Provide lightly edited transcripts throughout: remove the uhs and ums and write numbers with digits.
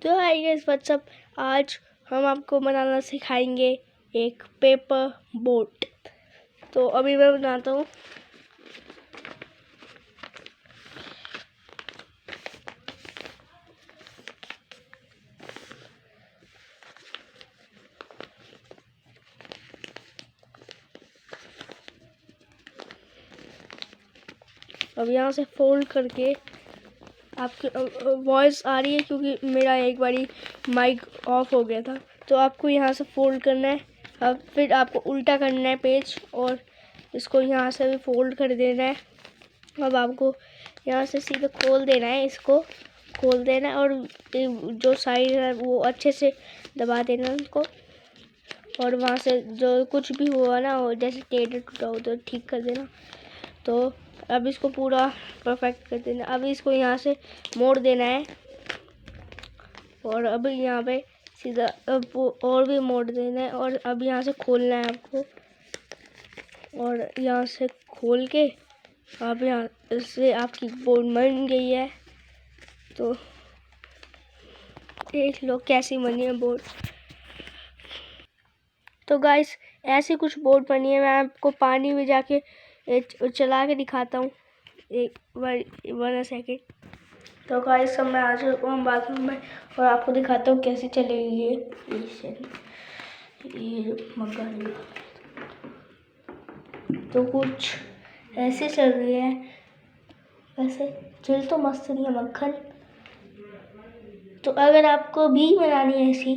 तो hi guys what's up, आज हम आपको बनाना सिखाएंगे एक पेपर बोट। तो अभी मैं बनाता हूँ। अब यहाँ से फोल्ड करके आपकी वॉइस आ रही है क्योंकि मेरा एक बारी माइक ऑफ हो गया था। तो आपको यहाँ से फोल्ड करना है। अब फिर आपको उल्टा करना है पेज और इसको यहाँ से भी फोल्ड कर देना है। अब आपको यहाँ से सीधा खोल देना है, इसको खोल देना है और जो साइड है वो अच्छे से दबा देना है उनको। और वहाँ से जो कुछ भी हुआ ना, वो जैसे टेढ़ा टूटा हो तो ठीक कर देना। तो अब इसको पूरा परफेक्ट कर देना। अब इसको यहाँ से मोड़ देना है और अब यहाँ पे सीधा अब और भी मोड़ देना है। और अब यहाँ से खोलना है आपको और यहाँ से खोल के अब यहाँ से आपकी बोर्ड बन गई है। तो देख लो कैसी बनी है बोर्ड। तो गाइस ऐसी कुछ बोर्ड बनी है। मैं आपको पानी में जाके चला के दिखाता हूँ, एक वन सेकेंड। तो गाइस अब मैं आ चुका हूँ बाथरूम में और आपको दिखाता हूँ कैसे चलेगी ये मग्गा। तो कुछ ऐसे चल रही है, वैसे चल तो मस्त रही है मक्खन। तो अगर आपको भी बनानी है ऐसी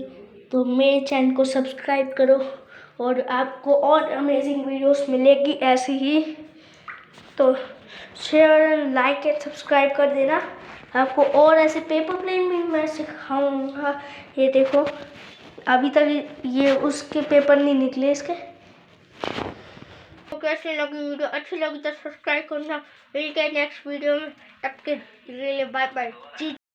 तो मेरे चैनल को सब्सक्राइब करो और आपको और अमेजिंग वीडियोस मिलेगी ऐसी ही। तो शेयर, लाइक एंड सब्सक्राइब कर देना। आपको और ऐसे पेपर प्लेन भी मैं सिखाऊंगा। ये देखो अभी तक ये उसके पेपर नहीं निकले इसके। तो कैसे लगी वीडियो? अच्छी लगी तो सब्सक्राइब करना। मिलते हैं नेक्स्ट वीडियो में। तब के लिए बाय बाय।